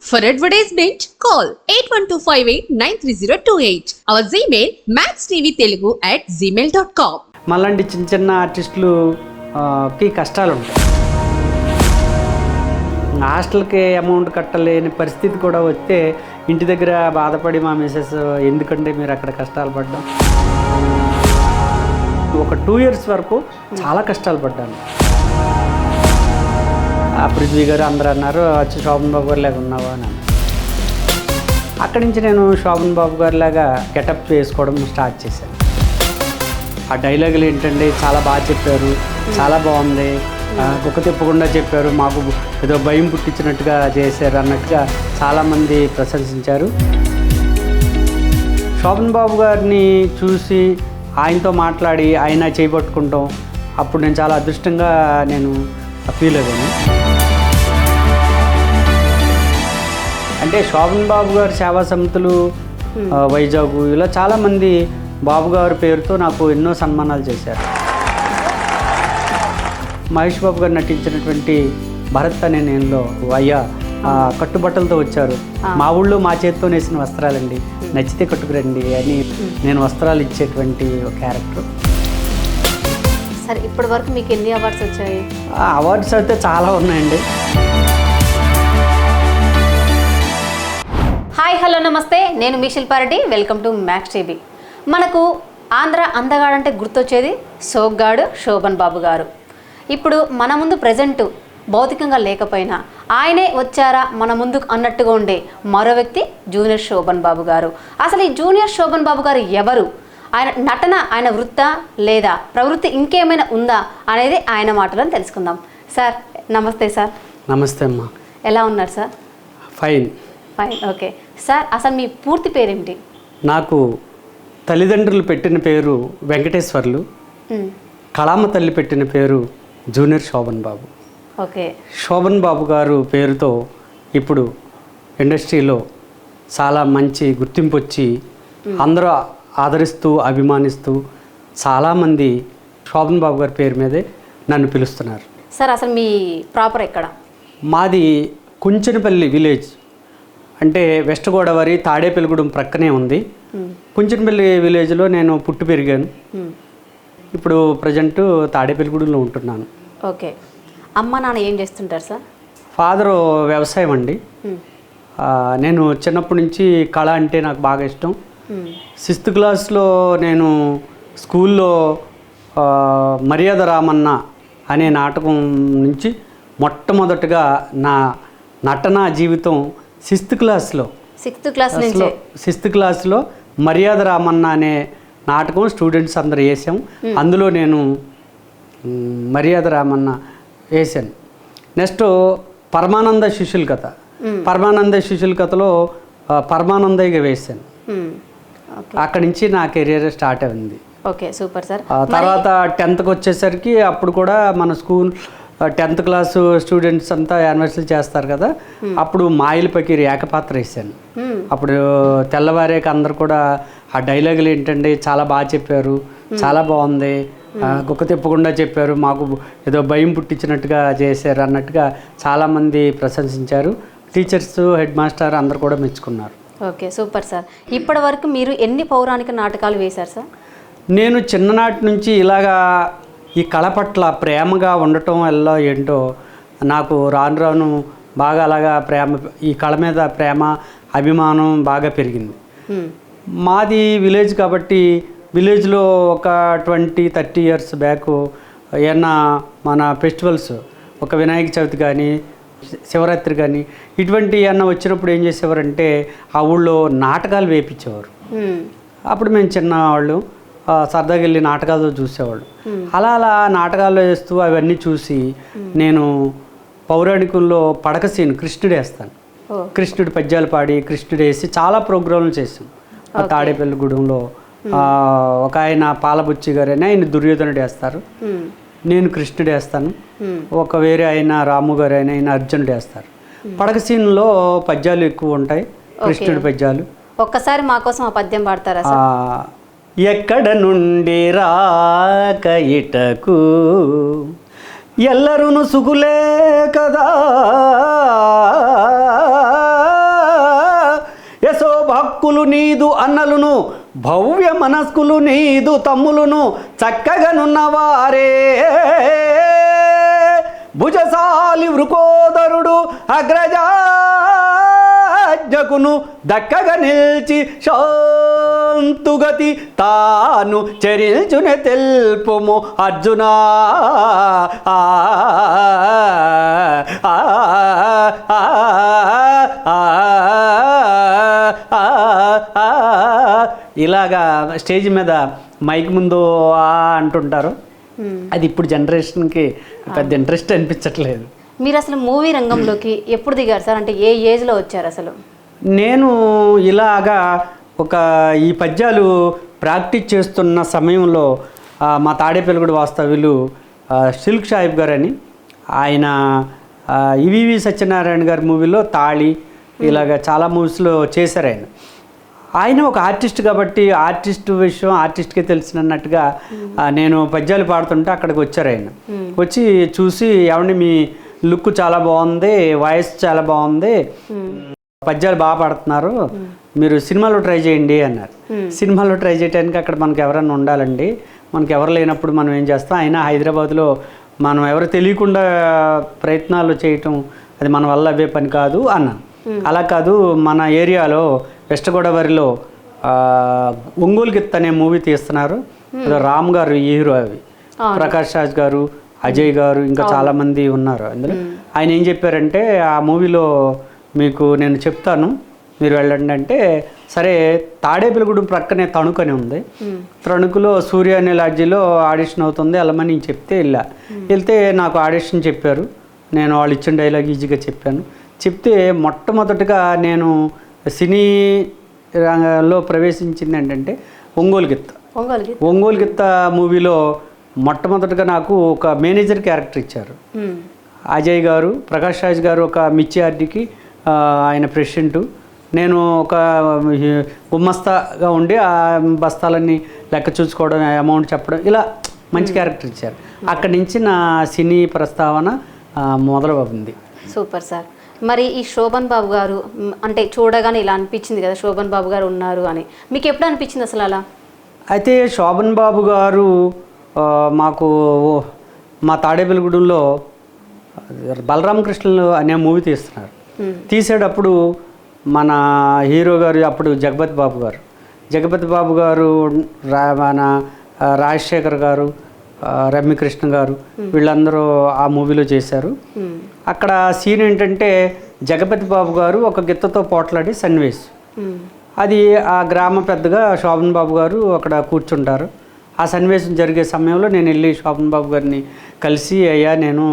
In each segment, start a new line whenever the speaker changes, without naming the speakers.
For advertisement, call 8125893028. Our Gmail maxtvtelugu@gmail.com.
మళ్ళంటి చిన్న చిన్న ఆర్టిస్టులు కి కష్టాలు ఉంటాయి. హాస్టల్కి అమౌంట్ కట్టలేని పరిస్థితి కూడా వస్తే ఇంటి దగ్గర బాధపడి మా మిసెస్ ఎందుకంటే మీరు అక్కడ కష్టాలు పడ్డాం, ఒక 2 years వరకు చాలా కష్టాలు పడ్డాను. ఆ పృథ్వీ గారు అందరూ అన్నారు వచ్చి శోభన్ బాబు గారు లాగా ఉన్నావా అని. అక్కడి నుంచి నేను శోభన్ బాబు గారి లాగా గెటప్ వేసుకోవడం స్టార్ట్ చేశాను. ఆ డైలాగులు ఏంటంటే చాలా బాగా చెప్పారు, చాలా బాగుంది, కుక్క తిప్పకుండా చెప్పారు, మాకు ఏదో భయం పుట్టించినట్టుగా చేశారు అన్నట్టుగా చాలామంది ప్రశంసించారు. శోభన్ బాబు గారిని చూసి ఆయనతో మాట్లాడి ఆయన చేపట్టుకుంటాం, అప్పుడు నేను చాలా అదృష్టంగా నేను ఫీల్ అయ్యాను. అంటే శోభన్ బాబు గారు సేవా సమితులు వైజాగ్ ఇలా చాలామంది బాబు గారి పేరుతో నాకు ఎన్నో సన్మానాలు చేశారు. మహేష్ బాబు గారు నటించినటువంటి భరత్ అనే నేనులో అయ్యా కట్టుబట్టలతో వచ్చారు, మా ఊళ్ళో మా చేతితో నేసిన వస్త్రాలండి, నచ్చితే కట్టుకురండి అని నేను వస్త్రాలు ఇచ్చేటువంటి ఒక క్యారెక్టర్.
సరే, ఇప్పటి వరకు మీకు ఎన్ని అవార్డ్స్ వచ్చాయి?
అవార్డ్స్ అయితే చాలా ఉన్నాయండి.
హాయ్, హలో, నమస్తే. నేను మీ Shilpa Reddy. Welcome to Max TV. మనకు ఆంధ్ర అందగాడంటే గుర్తొచ్చేది సోగ్గాడు శోభన్ బాబు గారు. ఇప్పుడు మన ముందు ప్రజెంట్ భౌతికంగా లేకపోయినా ఆయనే వచ్చారా మన ముందుకు అన్నట్టుగా ఉండే మరో వ్యక్తి జూనియర్ శోభన్ బాబు గారు. అసలు ఈ జూనియర్ శోభన్ బాబు గారు ఎవరు? ఆయన నటన ఆయన వృత్తా లేదా ప్రవృత్తి ఇంకేమైనా ఉందా అనేది ఆయన మాటలను తెలుసుకుందాం. సార్ నమస్తే. సార్
నమస్తే అమ్మా.
ఎలా ఉన్నారు సార్?
ఫైన్.
ఓకే సార్, అసలు మీ పూర్తి పేరేమిటి?
నాకు తల్లిదండ్రులు పెట్టిన పేరు వెంకటేశ్వర్లు, కళామ తల్లి పెట్టిన పేరు జూనియర్ శోభన్ బాబు.
ఓకే.
శోభన్ బాబు గారు పేరుతో ఇప్పుడు ఇండస్ట్రీలో చాలా మంచి గుర్తింపు వచ్చి అందరూ ఆదరిస్తూ అభిమానిస్తూ చాలామంది శోభన్ బాబు గారి పేరు మీదే నన్ను పిలుస్తున్నారు.
సార్ అసలు మీ ప్రాపర్ ఎక్కడ?
మాది కుంచెనపల్లి విలేజ్, అంటే వెస్ట్ గోదావరి తాడేపల్లిగూడెం ప్రక్కనే ఉంది. కుంచెనపల్లి విలేజ్లో నేను పుట్టి పెరిగాను. ఇప్పుడు ప్రజెంట్ తాడేపల్లిగూడెంలో ఉంటున్నాను.
ఓకే. అమ్మ నాన్న ఏం చేస్తుంటారు సార్?
ఫాదరు వ్యవసాయం అండి. నేను చిన్నప్పటి నుంచి కళ అంటే నాకు బాగా ఇష్టం. 6th క్లాస్లో నేను స్కూల్లో మర్యాద రామన్న అనే నాటకం నుంచి మొట్టమొదటిగా నా నటనా జీవితం 6th క్లాస్లో 6th క్లాస్లో మర్యాద రామన్న అనే నాటకం స్టూడెంట్స్ అందరు వేసాం. అందులో నేను మర్యాద రామన్న వేసాను. నెక్స్ట్ పరమానంద శిష్యుల కథ, పరమానంద శిష్యుల కథలో పరమానందయ్యగా వేసాను. అక్కడి నుంచి నా కెరీర్ స్టార్ట్ అయింది.
Okay, super sir.
తర్వాత 10th వచ్చేసరికి అప్పుడు కూడా మన స్కూల్ 10th క్లాస్ స్టూడెంట్స్ అంతా యానివర్సరీ చేస్తారు కదా, అప్పుడు మాయిల్ పకీర్ ఏకపాత్ర వేసాను. అప్పుడు తెల్లవారేక అందరు కూడా ఆ డైలాగులు ఏంటంటే చాలా బాగా చెప్పారు, చాలా బాగుంది, కుక్క తిప్పకుండా చెప్పారు, మాకు ఏదో భయం పుట్టించినట్టుగా చేశారు అన్నట్టుగా చాలామంది ప్రశంసించారు. టీచర్స్, హెడ్ మాస్టర్ అందరు కూడా మెచ్చుకున్నారు.
Okay, super sir. ఇప్పటి వరకు మీరు ఎన్ని పౌరాణిక నాటకాలు వేశారు సార్?
నేను చిన్ననాటి నుంచి ఇలాగా ఈ కళ పట్ల ప్రేమగా ఉండటం వల్ల ఏంటో నాకు రాను రాను బాగా అలాగా ఈ కళ మీద ప్రేమ అభిమానం బాగా పెరిగింది. మాది విలేజ్ కాబట్టి విలేజ్లో ఒక 20-30 years బ్యాక్ ఏమన్నా మన ఫెస్టివల్స్, ఒక వినాయక చవితి కానీ శివరాత్రి కానీ ఇటువంటి ఏమన్నా వచ్చినప్పుడు ఏం చేసేవారంటే ఆ ఊళ్ళో నాటకాలు వేయించేవారు. అప్పుడు మేము చిన్నవాళ్ళు సరదాగా వెళ్ళి నాటకాలు చూసేవాళ్ళు. అలా అలా నాటకాలు వేస్తూ అవన్నీ చూసి నేను పౌరాణికుల్లో పడక సీన్ కృష్ణుడు వేస్తాను. కృష్ణుడి పద్యాలు పాడి కృష్ణుడు వేసి చాలా ప్రోగ్రాంలు చేసాం. తాడేపల్లిగూడెంలో ఒక ఆయన పాలబుచ్చి గారు అని ఆయన దుర్యోధనుడు వేస్తారు, నేను కృష్ణుడు వేస్తాను. ఒక వేరే ఆయన రాము గారు అయినా ఆయన అర్జునుడు వేస్తారు. పడక సీన్లో పద్యాలు ఎక్కువ ఉంటాయి, కృష్ణుడి పద్యాలు.
ఒక్కసారి మా కోసం ఆ పద్యం పాడతారా?
ఎక్కడ నుండి రాక ఇటకు ఎల్లరును సుగులే కదా అక్కులు నీదు అన్నలును భవ్య మనస్కులు నీదు తమ్ములును చక్కగనున్నవారే భుజశాలి వృకోదరుడు అగ్రజాజ్ఞకును దక్కగా నిల్చి శాంతుగతి తాను చరించునే తెల్పుము అర్జునా ఇలాగా స్టేజ్ మీద మైక్ ముందు అంటుంటారు. అది ఇప్పుడు జనరేషన్కి పెద్ద ఇంట్రెస్ట్ అనిపించట్లేదు.
మీరు అసలు మూవీ రంగంలోకి ఎప్పుడు దిగారు సార్? అంటే ఏ ఏజ్లో వచ్చారు అసలు?
నేను ఇలాగా ఈ పద్యాలు ప్రాక్టీస్ చేస్తున్న సమయంలో మా తాడేపల్లిగూడ వాస్తవ్యులు సిల్క్ సాహిబ్ గారు అని, ఆయన ఈవీవి సత్యనారాయణ గారి మూవీలో తాళి ఇలాగ చాలా మూవీస్లో చేశారు. ఆయన ఒక ఆర్టిస్ట్ కాబట్టి ఆర్టిస్ట్ విషయం ఆర్టిస్ట్కే తెలిసినట్టుగా నేను పద్యాలు పాడుతుంటే అక్కడికి వచ్చారు. ఆయన వచ్చి చూసి ఏమండి మీ లుక్ చాలా బాగుంది, వాయిస్ చాలా బాగుంది, పద్యాలు బాగా పాడుతున్నారు, మీరు సినిమాలో ట్రై చేయండి అన్నారు. సినిమాలో ట్రై చేయడానికి అక్కడ మనకు ఎవరన్నా ఉండాలండి, మనకు ఎవరు లేనప్పుడు మనం ఏం చేస్తాం, అయినా హైదరాబాద్లో మనం ఎవరు తెలియకుండా ప్రయత్నాలు చేయటం అది మన వల్ల అవే పని కాదు అన్నాను. అలా కాదు, మన ఏరియాలో వెస్ట్ గోదావరిలో ఒంగోలు గిత్త అనే మూవీ తీస్తున్నారు, రామ్ గారు హీరో, అవి ప్రకాష్ రాజ్ గారు, అజయ్ గారు, ఇంకా చాలామంది ఉన్నారు అందులో. ఆయన ఏం చెప్పారంటే ఆ మూవీలో మీకు నేను చెప్తాను మీరు వెళ్ళండి అంటే, సరే తాడేపల్లిగూడెం ప్రక్కనే తణుకు అని ఉంది, తణుకులో సూర్య అనే లాడ్జీలో ఆడిషన్ అవుతుంది వెళ్ళమని చెప్తే వెళ్తే నాకు ఆడిషన్ చెప్పారు. నేను వాళ్ళు ఇచ్చిన డైలాగ్ ఈజీగా చెప్పాను. చెప్తే మొట్టమొదటిగా నేను సినీ రంగంలో ప్రవేశించింది ఏంటంటే ఒంగోలు గిత్త మూవీలో మొట్టమొదటిగా నాకు ఒక మేనేజర్ క్యారెక్టర్ ఇచ్చారు. అజయ్ గారు, ప్రకాష్ రాజ్ గారు ఒక మిర్చి ఆర్డీకి ఆయన ప్రెసిడెంటు, నేను ఒక గుమ్మస్తాగా ఉండి ఆ బస్తాలన్నీ లెక్క చూసుకోవడం, అమౌంట్ చెప్పడం, ఇలా మంచి క్యారెక్టర్ ఇచ్చారు. అక్కడి నుంచి నా సినీ ప్రస్తావన మొదలవుతుంది.
Super sir. మరి ఈ శోభన్ బాబు గారు అంటే చూడగానే ఇలా అనిపించింది కదా, శోభన్ బాబు గారు ఉన్నారు అని, మీకు ఎప్పుడు అనిపించింది అసలు అలా?
అయితే శోభన్ బాబు గారు మాకు మా తాడేపల్లిగూడెంలో బలరామకృష్ణులు అనే మూవీ తీస్తున్నారు. తీసేటప్పుడు మన హీరో గారు అప్పుడు జగపతి బాబు గారు మన రాజశేఖర్ గారు, రమ్యకృష్ణ గారు వీళ్ళందరూ ఆ మూవీలో చేశారు. అక్కడ సీన్ ఏంటంటే జగపతి బాబు గారు ఒక గిత్తతో పోట్లాడి సన్నివేశం, అది ఆ గ్రామ పెద్దగా శోభన్ బాబు గారు అక్కడ కూర్చుంటారు. ఆ సన్నివేశం జరిగే సమయంలో నేను వెళ్ళి శోభన్ బాబు గారిని కలిసి, అయ్యా నేను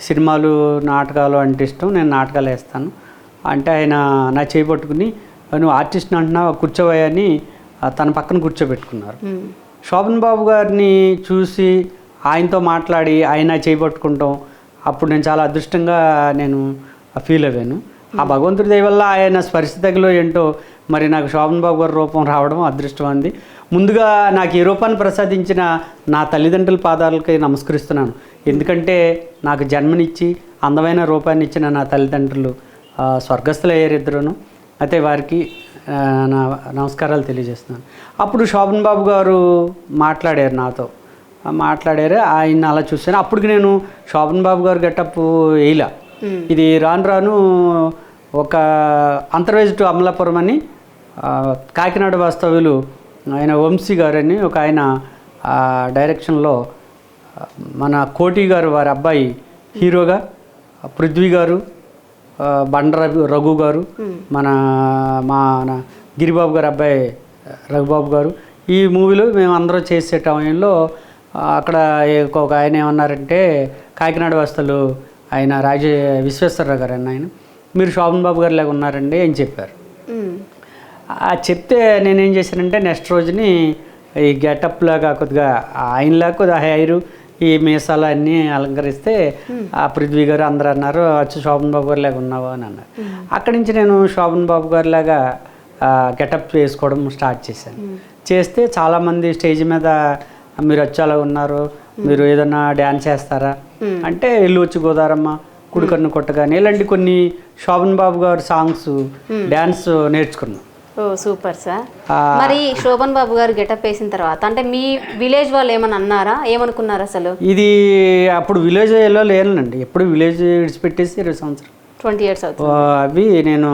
సినిమాలు నాటకాలు అంటే ఇష్టం, నేను నాటకాలు వేస్తాను అంటే ఆయన నా చేపట్టుకుని నువ్వు ఆర్టిస్ట్ని అంటున్నావు కూర్చోవయ్యని తన పక్కన కూర్చోబెట్టుకున్నారు. శోభన్ బాబు గారిని చూసి ఆయనతో మాట్లాడి ఆయన చేపట్టుకుంటాం, అప్పుడు నేను చాలా అదృష్టంగా నేను ఫీల్ అయ్యాను. ఆ భగవంతుడి దయ వల్ల ఆయన స్పర్శ తగిలో ఏంటో మరి నాకు శోభన్ బాబు గారి రూపం రావడం అదృష్టం అంది. ముందుగా నాకు ఈ రూపాన్ని ప్రసాదించిన నా తల్లిదండ్రుల పాదాలకి నమస్కరిస్తున్నాను. ఎందుకంటే నాకు జన్మనిచ్చి అందమైన రూపాన్ని ఇచ్చిన నా తల్లిదండ్రులు స్వర్గస్థులయ్యారు ఇద్దరును. అయితే వారికి నా నమస్కారాలు తెలియజేస్తున్నాను. అప్పుడు శోభన్ బాబు గారు మాట్లాడారు నాతో, మాట్లాడారు. ఆయన అలా చూశాను. అప్పటికి నేను శోభన్ బాబు గారు గెటప్ వేయలా. ఇది రాను ఒక అంతర్వేజ్ టు అమలాపురం అని కాకినాడ వాస్తవ్యులు ఆయన వంశీ గారు అని ఒక ఆయన డైరెక్షన్లో మన కోటి గారు వారి అబ్బాయి హీరోగా, పృథ్వీ గారు, బండ రఘు గారు, మన గిరిబాబు గారు అబ్బాయి రఘుబాబు గారు, ఈ మూవీలో మేము అందరం చేసే టైంలో అక్కడ ఒక ఆయన ఏమన్నారంటే కాకినాడ వాస్తవులు ఆయన విశ్వేశ్వరరావు గారు అన్న ఆయన, మీరు శోభన్ బాబు గారు లాగా ఉన్నారండి అని చెప్పారు. చెప్తే నేనేం చేశానంటే నెక్స్ట్ రోజుని ఈ గెటప్లాగా కొద్దిగా ఆయనలాగా కొద్దిగా హెయిరు ఈ మీసాలు అన్నీ అలంకరిస్తే ఆ పృథ్వీ గారు అందరూ అన్నారు వచ్చి శోభన్ బాబు గారు లాగా ఉన్నావు అని అన్నారు. అక్కడి నుంచి నేను శోభన్ బాబు గారి లాగా గెటప్ వేసుకోవడం స్టార్ట్ చేశాను. చేస్తే చాలామంది స్టేజ్ మీద మీరు వచ్చి అలా ఉన్నారు, మీరు ఏదన్నా డ్యాన్స్ చేస్తారా అంటే ఇల్లు వచ్చి గోదారమ్మ, కుడికన్ను కొట్టగానే ఇలాంటి కొన్ని శోభన్ బాబు గారు సాంగ్స్ డ్యాన్స్ నేర్చుకున్నాను.
ఓ సూపర్ సార్. మరి శోభన్ బాబు గారు గెటప్ వేసిన తర్వాత అంటే మీ విలేజ్ వాళ్ళు ఏమన్నా అన్నారా, ఏమనుకున్నారు అసలు?
ఇది అప్పుడు విలేజ్లో లేనండి, ఎప్పుడు విలేజ్ విడిచిపెట్టేసి 20 సంవత్సరం
20 years అవుతుంది.
అవి నేను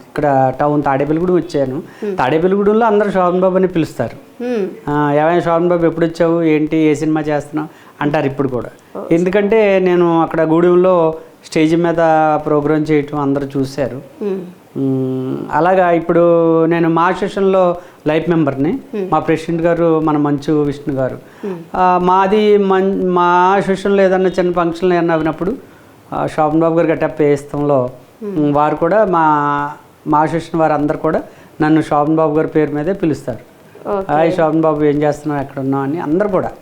ఇక్కడ టౌన్ తాడేపల్లిగూడెం వచ్చాను. తాడేపల్లిగూడెంలో అందరూ శోభన్ బాబు అని పిలుస్తారు. ఏమైనా శోభన్ బాబు ఎప్పుడు వచ్చావు, ఏంటి, ఏ సినిమా చేస్తున్నావు అంటారు ఇప్పుడు కూడా. ఎందుకంటే నేను అక్కడ గూడెంలో స్టేజ్ మీద ప్రోగ్రామ్ చేయటం అందరూ చూశారు. అలాగా ఇప్పుడు నేను మా సెషన్లో లైఫ్ మెంబర్ని. మా ప్రెసిడెంట్ గారు మన మంచు విష్ణు గారు. మాది మా సెషన్లో ఏదన్నా చిన్న ఫంక్షన్లు ఏమన్నా అవినప్పుడు శోభన్ బాబు గారు గెటప్ వేస్తంలో వారు కూడా మా సెషన్ వారు అందరు కూడా నన్ను శోభన్ బాబు గారి పేరు మీదే పిలుస్తారు. హాయ్ శోభన్ బాబు, ఏం చేస్తున్నావు, ఎక్కడ ఉన్నావు అని అందరు కూడా.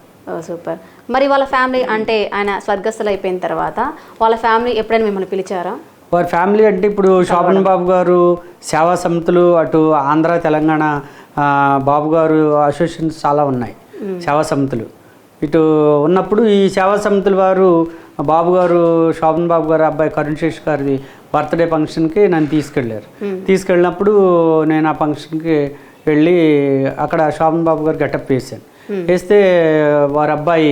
సూపర్. మరి వాళ్ళ ఫ్యామిలీ అంటే ఆయన స్వర్గస్థులు అయిపోయిన తర్వాత వాళ్ళ ఫ్యామిలీ ఎప్పుడైనా మిమ్మల్ని పిలిచారా?
వారి ఫ్యామిలీ అంటే ఇప్పుడు శోభన్ బాబు గారు సేవా సమితులు అటు ఆంధ్ర తెలంగాణ బాబు గారు అసోసియేషన్స్ చాలా ఉన్నాయి, సేవా సమితులు. ఇటు ఉన్నప్పుడు ఈ సేవా సమితుల వారు బాబు గారు శోభన్ బాబు గారు అబ్బాయి కరుణ్ శేష్ గారిది బర్త్డే ఫంక్షన్కి నన్ను తీసుకెళ్ళారు. తీసుకెళ్ళినప్పుడు నేను ఆ ఫంక్షన్కి వెళ్ళి అక్కడ శోభన్ బాబు గారు గెటప్ వేసాను. వేస్తే వారి అబ్బాయి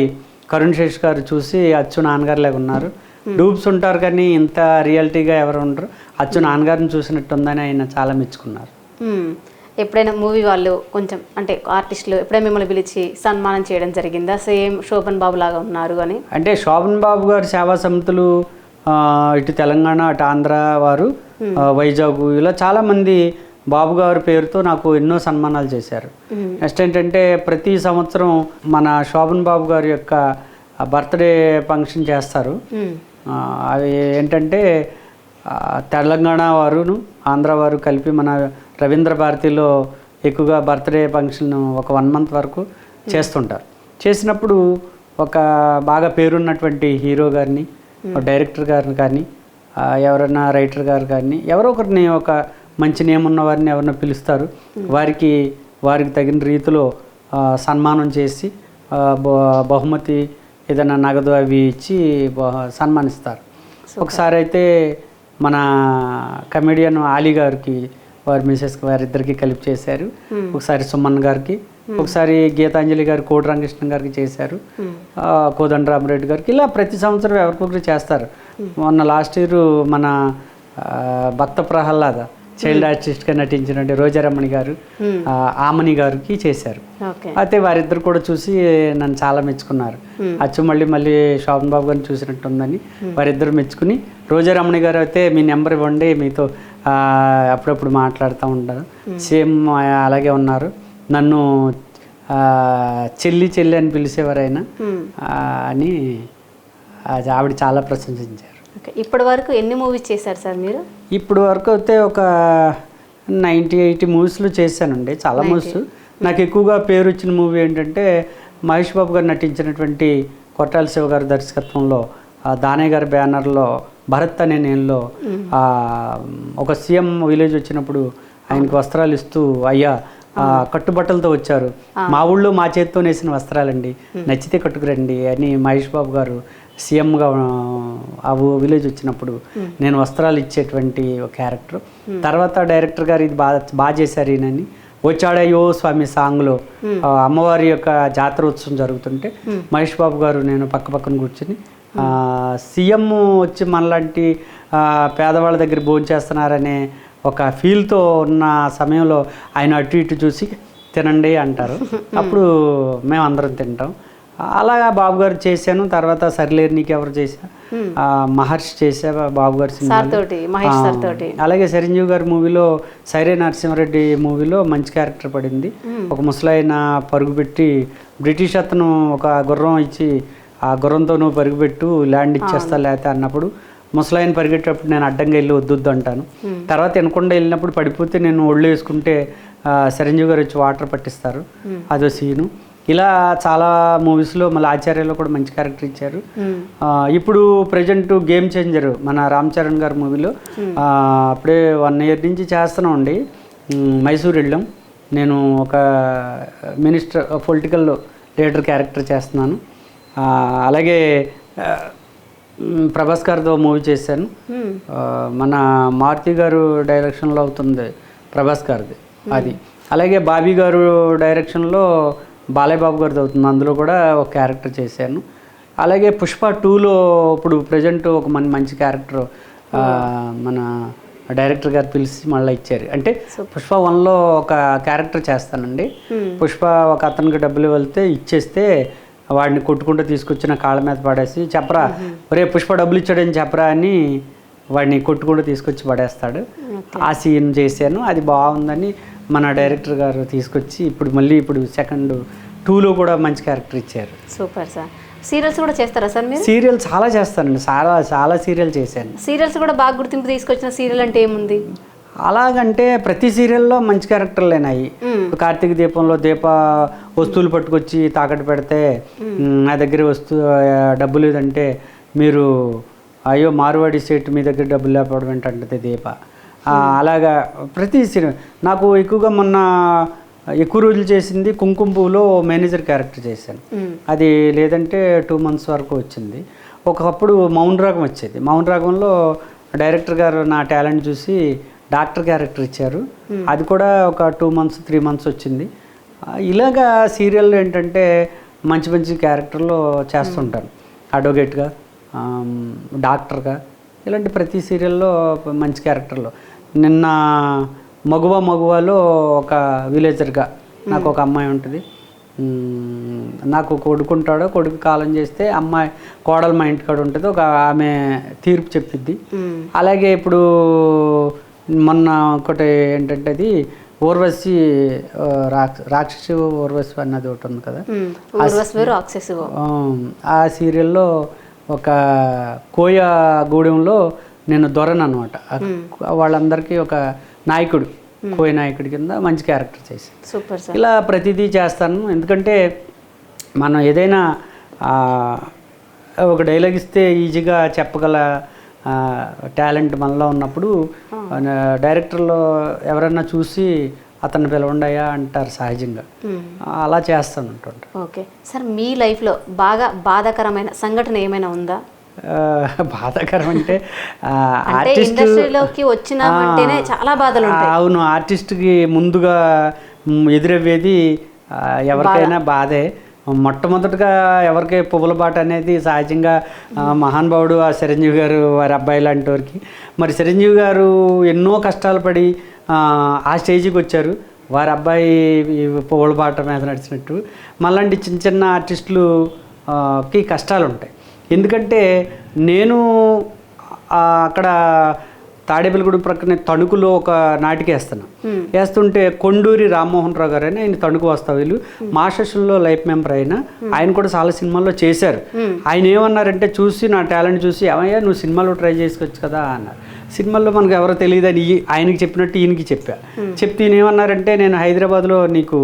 కరుణ్ శేష్ గారు చూసి అచ్చు నాన్నగారులాగా ఉన్నారు, డూప్స్ ఉంటారు కానీ ఇంత రియాలిటీగా ఎవరు ఉండరు, అచ్చు నాన్నగారిని చూసినట్టుందని ఆయన చాలా మెచ్చుకున్నారు.
ఎప్పుడైనా మూవీ వాళ్ళు కొంచెం అంటే ఆర్టిస్టులు ఎప్పుడైనా మిమ్మల్ని పిలిచి సన్మానం చేయడం జరిగిందా, సేమ్ శోభన్ బాబు లాగా ఉన్నారు అని?
అంటే శోభన్ బాబు గారు సేవా సమితులు ఇటు తెలంగాణ అటు ఆంధ్ర వారు వైజాగ్ ఇలా చాలామంది బాబు గారి పేరుతో నాకు ఎన్నో సన్మానాలు చేశారు. నెక్స్ట్ ఏంటంటే ప్రతి సంవత్సరం మన శోభన్ బాబు గారి యొక్క బర్త్డే ఫంక్షన్ చేస్తారు. అవి ఏంటంటే తెలంగాణ వారును ఆంధ్ర వారు కలిపి మన రవీంద్ర భారతిలో ఎక్కువగా బర్త్డే ఫంక్షన్ ఒక 1 month వరకు చేస్తుంటారు. చేసినప్పుడు ఒక బాగా పేరున్నటువంటి హీరో గారిని, డైరెక్టర్ గారిని కానీ, ఎవరైనా రైటర్ గారు కానీ ఎవరో ఒకరిని, ఒక మంచి నేమ్ ఉన్న వారిని ఎవరైనా పిలుస్తారు. వారికి తగిన రీతిలో సన్మానం చేసి బహుమతి ఏదైనా నగదు అవి ఇచ్చి సన్మానిస్తారు. ఒకసారి అయితే మన కమెడియన్ ఆలీ గారికి వారి మిసెస్ వారిద్దరికి కలిపి చేశారు. ఒకసారి సుమన్ గారికి, ఒకసారి గీతాంజలి గారు కోటి రంగకృష్ణ గారికి చేశారు, కోదండరామరెడ్డి గారికి, ఇలా ప్రతి సంవత్సరం ఎవరికొకరు చేస్తారు. మొన్న లాస్ట్ ఇయర్ మన భక్త ప్రహ్లాద చైల్డ్ ఆర్టిస్ట్గా నటించినటువంటి రోజారమణి గారు, ఆమని గారికి చేశారు. అయితే వారిద్దరు కూడా చూసి నన్ను చాలా మెచ్చుకున్నారు. అచ్చు మళ్ళీ శోభన్ బాబు గారిని చూసినట్టుందని వారిద్దరు మెచ్చుకుని, రోజారమణి గారు అయితే మీ నెంబర్ ఇవ్వండి, మీతో అప్పుడప్పుడు మాట్లాడుతూ ఉంటారు, సేమ్ అలాగే ఉన్నారు, నన్ను చెల్లి అని పిలిచేవారైనా అని ఆవిడ చాలా ప్రశంసించారు.
ఇప్పటి వరకు ఎన్ని మూవీస్ చేశారు సార్ మీరు?
ఇప్పుడు వరకు అయితే ఒక 90-80 మూవీస్లు చేశానండి, చాలా మూవీస్. నాకు ఎక్కువగా పేరు వచ్చిన మూవీ ఏంటంటే మహేష్ బాబు గారు నటించినటువంటి కొట్టాల శివ గారి దర్శకత్వంలో దానయ్య గారి బ్యానర్లో భరత్ అనే నేలలో ఒక సీఎం విలేజ్ వచ్చినప్పుడు ఆయనకు వస్త్రాలు ఇస్తూ, అయ్యా కట్టుబట్టలతో వచ్చారు, మా ఊళ్ళో మా చేతితో నేసిన వస్త్రాలండి, నచ్చితే కట్టుకురండి అని మహేష్ బాబు గారు సీఎంగా ఆ విలేజ్ వచ్చినప్పుడు నేను వస్త్రాలు ఇచ్చేటువంటి ఒక క్యారెక్టర్. తర్వాత డైరెక్టర్ గారు ఇది బాగా చేశారు ఈయనని వచ్చాడయ్యో స్వామి సాంగ్లో అమ్మవారి యొక్క జాతర ఉత్సవం జరుగుతుంటే మహేష్ బాబు గారు నేను పక్కన కూర్చుని సీఎం వచ్చి మనలాంటి పేదవాళ్ళ దగ్గర భోంచేస్తున్నారనే ఒక ఫీల్తో ఉన్న సమయంలో ఆయన అటు ఇటు చూసి తినండి అంటారు, అప్పుడు మేము అందరం తింటాం. అలాగా బాబు గారు చేశాను. తర్వాత సరిలేరు నీకెవరు చేశా, మహర్షి చేసా బాబు గారి సినిమా. అలాగే చిరంజీవి గారి మూవీలో సైరే నరసింహారెడ్డి మూవీలో మంచి క్యారెక్టర్ పడింది. ఒక ముసలాయన పరుగుపెట్టి బ్రిటిష్ అతను ఒక గుర్రం ఇచ్చి ఆ గుర్రంతో నువ్వు పరుగుపెట్టు ల్యాండ్ ఇచ్చేస్తా లేకపోతే అన్నప్పుడు ముసలాయన పరిగెట్టేటప్పుడు నేను అడ్డంగా వెళ్ళి వద్దు అంటాను. తర్వాత వెనకుండా వెళ్ళినప్పుడు పడిపోతే నేను ఒళ్ళు వేసుకుంటే చిరంజీవి గారు వచ్చి వాటర్ పట్టిస్తారు, అదో సీను. ఇలా చాలా మూవీస్లో మళ్ళీ ఆచార్యలో కూడా మంచి క్యారెక్టర్ ఇచ్చారు. ఇప్పుడు ప్రజెంట్ గేమ్ చేంజర్ మన రామ్ చరణ్ గారి మూవీలో అప్పుడే 1 year నుంచి చేస్తున్నాం అండి. మైసూర్ వెళ్ళాం, నేను ఒక మినిస్టర్ పొలిటికల్ లీడర్ క్యారెక్టర్ చేస్తున్నాను. అలాగే ప్రభాస్ గారితో మూవీ చేశాను, మన మారుతి గారు డైరెక్షన్లో అవుతుంది ప్రభాస్ గారిది. అది. అలాగే బాబీ గారు డైరెక్షన్లో బాలయ్య బాబు గారిది అవుతుంది, అందులో కూడా ఒక క్యారెక్టర్ చేశాను. అలాగే పుష్ప 2లో ఇప్పుడు ప్రజెంట్ ఒక మంచి క్యారెక్టర్ మన డైరెక్టర్ గారు పిలిచి మళ్ళీ ఇచ్చారు. అంటే పుష్ప 1లో ఒక క్యారెక్టర్ చేస్తానండి. పుష్ప ఒక అతనికి డబ్బులు వెళ్తే ఇచ్చేస్తే వాడిని కొట్టుకుంటూ తీసుకొచ్చిన కాళ్ళ మీద పడేసి చెప్పరా ఒరే పుష్ప డబ్బులు ఇచ్చాడని చెప్పరా అని వాడిని కొట్టుకుంటూ తీసుకొచ్చి పడేస్తాడు. ఆ సీన్ చేశాను, అది బాగుందని మన డైరెక్టర్ గారు తీసుకొచ్చి ఇప్పుడు సెకండ్ 2లో కూడా మంచి క్యారెక్టర్ ఇచ్చారు.
Super sir. సీరియల్స్ కూడా చేస్తారా సార్ మీరు?
సీరియల్ చాలా చేస్తానండి, చాలా సీరియల్ చేశాను.
సీరియల్స్ కూడా బాగా గుర్తింపు తీసుకొచ్చిన సీరియల్ అంటే ఏముంది?
అలాగంటే ప్రతి సీరియల్లో మంచి క్యారెక్టర్లేనాయి. కార్తీక దీపంలో వస్తువులు పట్టుకొచ్చి తాకట్టు పెడితే నా దగ్గర డబ్బు లేదంటే మీరు అయ్యో మార్వాడి సెట్ మీ దగ్గర డబ్బులు లేకపోవడం ఏంటంటే దీప. అలాగా ప్రతి సీరియల్ నాకు ఎక్కువగా మొన్న ఎక్కువ రోజులు చేసింది కుంకుమ పువ్వులో మేనేజర్ క్యారెక్టర్ చేశాను. అది లేదంటే 2 months వరకు వచ్చింది. ఒకప్పుడు మౌన రాగం వచ్చేది. మౌన రాగంలో డైరెక్టర్ గారు నా టాలెంట్ చూసి డాక్టర్ క్యారెక్టర్ ఇచ్చారు. అది కూడా ఒక 2 months 3 months వచ్చింది. ఇలాగా సీరియల్లో ఏంటంటే మంచి క్యారెక్టర్లో చేస్తుంటాను. అడ్వకేట్గా, డాక్టర్గా, ఇలాంటి ప్రతి సీరియల్లో మంచి క్యారెక్టర్లో. నిన్న మగువలో ఒక విలేజర్గా నాకు ఒక అమ్మాయి ఉంటుంది. నాకు కొడుకుంటాడో కొడుకు కాలం చేస్తే అమ్మాయి కోడలు మా ఇంటికాడ ఉంటుంది, ఒక ఆమె తీర్పు చెప్పిద్ది. అలాగే ఇప్పుడు మొన్న ఒకటి ఏంటంటే అది ఊర్వశి రాక్షసి ఊర్వశి అన్నది ఒకటి ఉంది కదా, ఆ సీరియల్లో ఒక కోయ గూడెంలో నేను దొరను అనమాట. వాళ్ళందరికీ ఒక నాయకుడు, కోయ నాయకుడి కింద మంచి క్యారెక్టర్ చేశాను.
Super sir.
ఇలా ప్రతిదీ చేస్తాను. ఎందుకంటే మనం ఏదైనా ఒక డైలాగ్ ఇస్తే ఈజీగా చెప్పగల టాలెంట్ మనలో ఉన్నప్పుడు డైరెక్టర్లో ఎవరన్నా చూసి అతన్ని పిలవండియా అంటారు సహజంగా. అలా చేస్తాను ఉంటుంటా.
ఓకే సార్, మీ లైఫ్లో బాగా బాధాకరమైన సంఘటన ఏమైనా ఉందా?
బాధాకరం అంటే
ఇండస్ట్రీలోకి వచ్చినామంటేనే చాలా బాధలు ఉంటాయి.
అవును, ఆర్టిస్ట్కి ముందుగా ఎదురవ్వేది ఎవరికైనా బాధే. మొట్టమొదటిగా ఎవరికి పువ్వుల బాట అనేది సహజంగా మహానుభావుడు ఆ చిరంజీవి గారు వారి అబ్బాయి లాంటి వారికి. మరి చిరంజీవి గారు ఎన్నో కష్టాలు పడి ఆ స్టేజ్కి వచ్చారు. వారి అబ్బాయి పువ్వుల బాట మీద నడిచినట్టు మళ్ళీ చిన్న ఆర్టిస్టులకి కష్టాలు ఉంటాయి. ఎందుకంటే నేను అక్కడ తాడేపల్లిగూడెం ప్రక్కనే తణుకులో ఒక నాటిక వేస్తుంటే కొండూరి రామ్మోహన్ రావు గారు అని ఆయన తణుకు వస్తావు మా సెషన్లో లైఫ్ మెంబర్ అయినా ఆయన కూడా చాలా సినిమాల్లో చేశారు. ఆయన ఏమన్నారంటే చూసి నా టాలెంట్ చూసి ఏమయ్యా నువ్వు సినిమాలో ట్రై చేసుకోవచ్చు కదా అన్నారు. సినిమాల్లో మనకు ఎవరో తెలియదని ఆయనకి చెప్పినట్టు ఈయనకి చెప్తే ఈయన ఏమన్నారంటే నేను హైదరాబాద్లో నీకు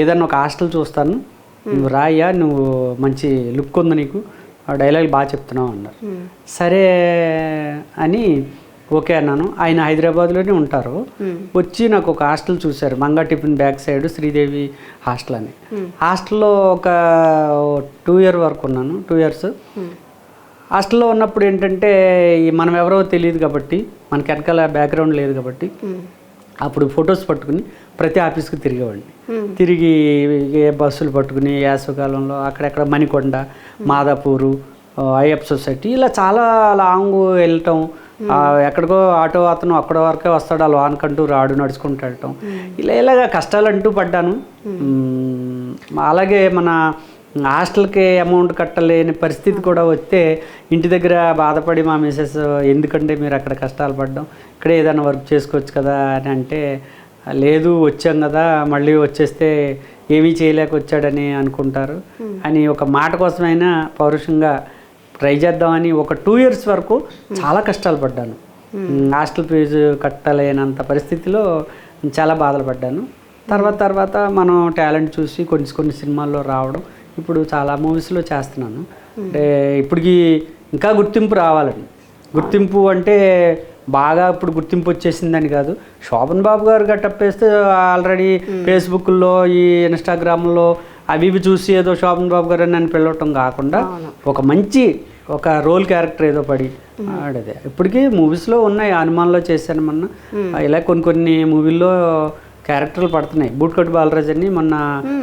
ఏదన్నా ఒక హాస్టల్ చూస్తాను, నువ్వు రాయ్యా, నువ్వు మంచి లుక్ ఉంది నీకు, డైలాగ్ బాగా చెప్తున్నావు అన్నారు. సరే అని ఓకే అన్నాను. ఆయన హైదరాబాద్లోనే ఉంటారు. వచ్చి నాకు ఒక హాస్టల్ చూశారు, Manga tiffin back side Sridevi hostel అని. హాస్టల్లో ఒక 2 years వరకు ఉన్నాను, 2 years. హాస్టల్లో ఉన్నప్పుడు ఏంటంటే మనం ఎవరో తెలియదు కాబట్టి, మనకి వెనకాల బ్యాక్గ్రౌండ్ లేదు కాబట్టి అప్పుడు ఫొటోస్ పట్టుకుని ప్రతి ఆఫీస్కి తిరిగేవాడిని. తిరిగి బస్సులు పట్టుకుని వేసవికాలంలో అక్కడెక్కడ మణికొండ, మాదాపూరు, అయ్యప్ప సొసైటీ ఇలా చాలా లాంగ్ వెళ్ళటం. ఎక్కడికో ఆటో అతను అక్కడ వరకే వస్తాడు, ఆ లోనకంటూ రాడు, నడుచుకుంటూ వెళ్ళటం. ఇలాగా కష్టాలు అంటూ పడ్డాను. అలాగే మన హాస్టల్కి అమౌంట్ కట్టలేని పరిస్థితి కూడా వస్తే ఇంటి దగ్గర బాధపడి మా మిసెస్ ఎందుకంటే మీరు అక్కడ కష్టాలు పడ్డం, ఇక్కడే ఏదైనా వర్క్ చేసుకోవచ్చు కదా అని అంటే, లేదు వచ్చాం కదా మళ్ళీ వచ్చేస్తే ఏమీ చేయలేక వచ్చాడని అనుకుంటారు అని ఒక మాట కోసమైనా పౌరుషంగా ట్రై చేద్దామని ఒక 2 years వరకు చాలా కష్టాలు పడ్డాను. హాస్టల్ ఫీజు కట్టలేనంత పరిస్థితిలో చాలా బాధలు పడ్డాను. తర్వాత మనం టాలెంట్ చూసి కొన్ని సినిమాల్లో రావడం, ఇప్పుడు చాలా మూవీస్లో చేస్తున్నాను. అంటే ఇప్పటికి ఇంకా గుర్తింపు రావాలని. గుర్తింపు అంటే బాగా ఇప్పుడు గుర్తింపు వచ్చేసిందని కాదు, శోభన్ బాబు గారు గట్టప్ వేస్తే ఆల్రెడీ ఫేస్బుక్లో ఈ ఇన్స్టాగ్రామ్లో అవి చూసి ఏదో శోభన్ బాబు గారు నన్ను పిలవటం కాకుండా ఒక రోల్ క్యారెక్టర్ ఏదో పడి ఆడదే. ఇప్పటికీ మూవీస్లో ఉన్నాయి, హనుమాన్లో చేశాను మొన్న. ఇలా కొన్ని మూవీల్లో క్యారెక్టర్లు పడుతున్నాయి. బూట్కట్ బాలరాజ్ అని మొన్న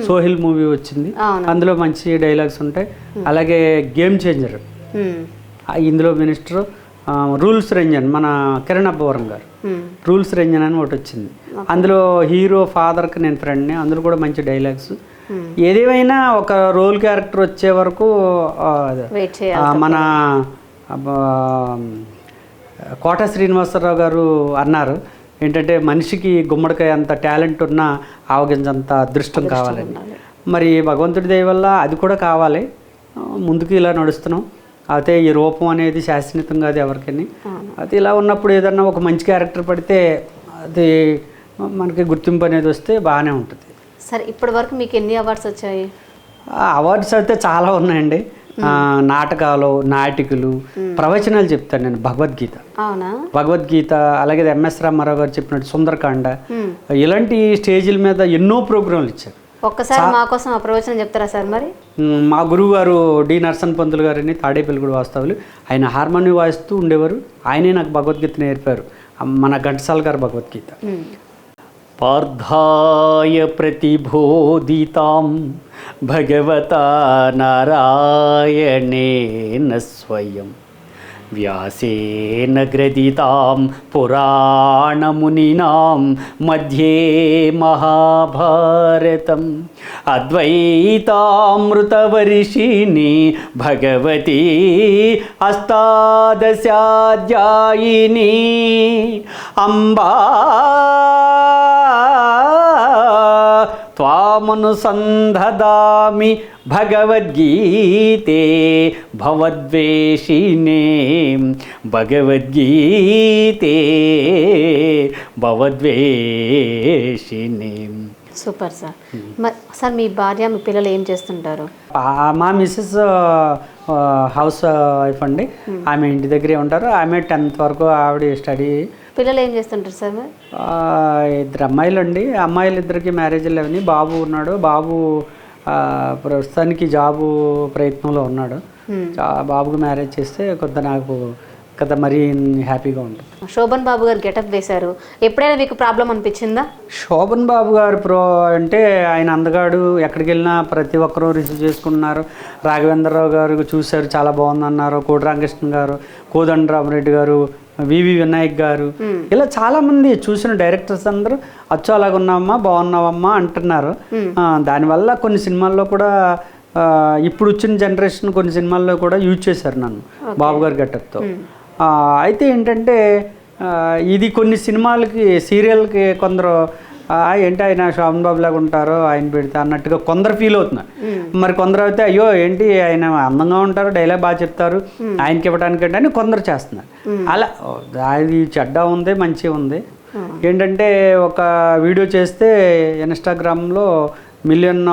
సోహిల్ మూవీ వచ్చింది,
అవును.
అందులో మంచి డైలాగ్స్ ఉంటాయి. అలాగే గేమ్ చేంజర్ ఇందులో మినిస్టర్ రూల్స్ రంజన్ మన కిరణ్ అబ్బవరం గారు రూల్స్ రంజన్ అని ఒకటి వచ్చింది. అందులో హీరో ఫాదర్కి నేను ఫ్రెండ్ని, అందులో కూడా మంచి డైలాగ్స్. ఏదేమైనా ఒక రోల్ క్యారెక్టర్ వచ్చే వరకు
వెయిట్ చేయాలి.
మన కోట శ్రీనివాసరావు గారు అన్నారు ఏంటంటే మనిషికి గుమ్మడికాయ అంత టాలెంట్ ఉన్నా ఆవగించంత అదృష్టం కావాలని. మరి భగవంతుడి దయ వల్ల అది కూడా కావాలి. ముందుకు ఇలా నడుస్తున్నాం. అయితే ఈ రూపం అనేది శాశ్వతం కాదు ఎవరికైనా. అది ఇలా ఉన్నప్పుడు ఏదన్నా ఒక మంచి క్యారెక్టర్ పడితే అది మనకి గుర్తింపు అనేది వస్తే బాగానే ఉంటుంది.
సరే, ఇప్పటి వరకు మీకు ఎన్ని అవార్డ్స్ వచ్చాయి?
అవార్డ్స్ అయితే చాలా ఉన్నాయండి. నాటకాలు, నాటికలు, ప్రవచనాలు చెప్తాను నేను. భగవద్గీత,
అవునా?
భగవద్గీత, అలాగే ఎంఎస్ రామారావు గారు చెప్పినట్టు సుందరకాండ, ఇలాంటి స్టేజీల మీద ఎన్నో ప్రోగ్రాంలు ఇచ్చారు.
ఒక్కసారి మా కోసం ఆ ప్రవచనం చెప్తారా సార్? మరి
మా గురువు గారు డి నరసన్ పంతులు గారిని తాడేపల్లిగూడ వాస్తవులు, ఆయన హార్మోనియం వాయిస్తూ ఉండేవారు. ఆయనే నాకు భగవద్గీత నేర్పారు, మన ఘంటసాల గారు భగవద్గీత. పార్థాయ ప్రతిబోధితాం భగవతా నారాయణేన స్వయం వ్యాసేన గ్రథితాం పురాణమునినాం మధ్యే మహాభారతం అద్వైతామృతవర్షిణి భగవతి అష్టాదశాధ్యాయిని అంబా త్వామనుసంధదామి భగవద్గీతే భవద్వేషిణే భగవద్గీతే భవద్వేషిణే.
Super sir. మరి సార్ మీ భార్య మీ పిల్లలు ఏం చేస్తుంటారు?
మా మిస్సెస్ హౌస్ వైఫ్ అండి. ఆమె ఇంటి దగ్గరే ఉంటారు. ఆమె 10th వరకు ఆవిడ స్టడీ.
పిల్లలు ఏం చేస్తుంటారు సార్? మరి
2 అమ్మాయిలు అండి. అమ్మాయిలు 2కి మ్యారేజ్లు అవని. బాబు ఉన్నాడు. బాబు ప్రస్తుతానికి జాబు ప్రయత్నంలో ఉన్నాడు. బాబుకు మ్యారేజ్ చేస్తే కొంత నాకు కదా మరీ హ్యాపీగా ఉంటుంది.
శోభన్ బాబు గారు గెటప్ వేశారు, ఎప్పుడైనా మీకు ప్రాబ్లం అనిపించిందా?
శోభన్ బాబు గారు అంటే ఆయన అందగాడు, ఎక్కడికి వెళ్ళినా ప్రతి ఒక్కరూ రిసీవ్ చేసుకుంటున్నారు. రాఘవేంద్రరావు గారు చూశారు, చాలా బాగుందన్నారు. కోటి రామకృష్ణ గారు, కోదండరామరెడ్డి గారు, వివి వినాయక్ గారు, ఇలా చాలామంది చూసిన డైరెక్టర్స్ అందరూ అచ్చు అలాగ ఉన్నావమ్మా, బాగున్నావమ్మా అంటున్నారు. దానివల్ల కొన్ని సినిమాల్లో కూడా ఇప్పుడు వచ్చిన జనరేషన్ కొన్ని సినిమాల్లో కూడా యూజ్ చేశారు నన్ను బాబు గారి గెటప్తో. అయితే ఏంటంటే ఇది కొన్ని సినిమాలకి, సీరియల్కి కొందరు ఏంటి ఆయన శోభన్ బాబు లాగా ఉంటారు, ఆయన పెడితే అన్నట్టుగా కొందరు ఫీల్ అవుతున్నారు. మరి కొందరు అయితే అయ్యో ఏంటి ఆయన అందంగా ఉంటారు, డైలాగ్ బాగా చెప్తారు, ఆయనకి ఇవ్వడానికంటే అని కొందరు చేస్తున్నారు. అలా అది చెడ్డ ఉంది, మంచి ఉంది. ఏంటంటే ఒక వీడియో చేస్తే ఇన్స్టాగ్రామ్లో 1 మిలియన్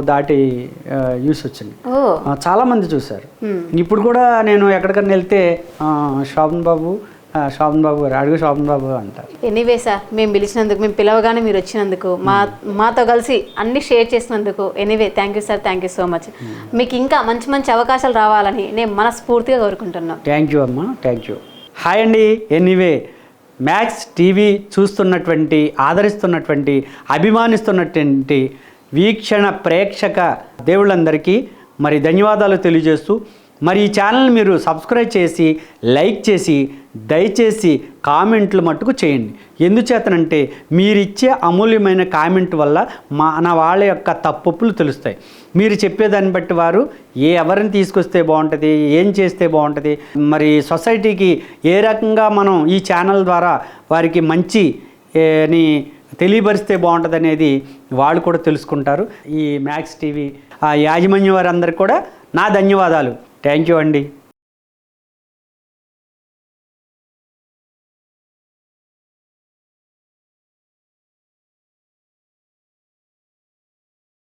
దాటి యూస్ వచ్చింది. చాలామంది చూశారు. ఇప్పుడు కూడా నేను ఎక్కడికన్నా వెళ్తే శోభన్ బాబు గారు అడుగు శోభన్ బాబు అంటారు.
ఎనీవే సార్, మేము పిలిచినందుకు, మేము పిలవగానే మీరు వచ్చినందుకు, మాతో కలిసి అన్ని షేర్ చేసినందుకు anyway thank you sir. Thank you so much. మీకు ఇంకా మంచి మంచి అవకాశాలు రావాలని నేను మనస్ఫూర్తిగా కోరుకుంటున్నాను.
థ్యాంక్ యూ అమ్మా, థ్యాంక్ యూ. హాయ్ అండి. ఎనీవే మ్యాక్స్ టీవీ చూస్తున్నటువంటి, ఆదరిస్తున్నటువంటి, అభిమానిస్తున్నటువంటి వీక్షణ ప్రేక్షక దేవుళ్ళందరికీ మరి ధన్యవాదాలు తెలియజేస్తూ, మరి ఈ ఛానల్ మీరు సబ్స్క్రైబ్ చేసి, లైక్ చేసి, దయచేసి కామెంట్లు మట్టుకు చేయండి. ఎందుచేతనంటే మీరిచ్చే అమూల్యమైన కామెంట్ వల్ల మన వాళ్ళ యొక్క తప్పులు తెలుస్తాయి. మీరు చెప్పేదాన్ని బట్టి వారు ఎవరిని తీసుకొస్తే బాగుంటుంది, ఏం చేస్తే బాగుంటుంది, మరి సొసైటీకి ఏ రకంగా మనం ఈ ఛానల్ ద్వారా వారికి మంచి ని తెలియపరిస్తే బాగుంటుంది అనేది వాళ్ళు కూడా తెలుసుకుంటారు. ఈ మ్యాక్స్ టీవీ యాజమాన్యం వారందరికీ కూడా నా ధన్యవాదాలు. థ్యాంక్ యూ అండి.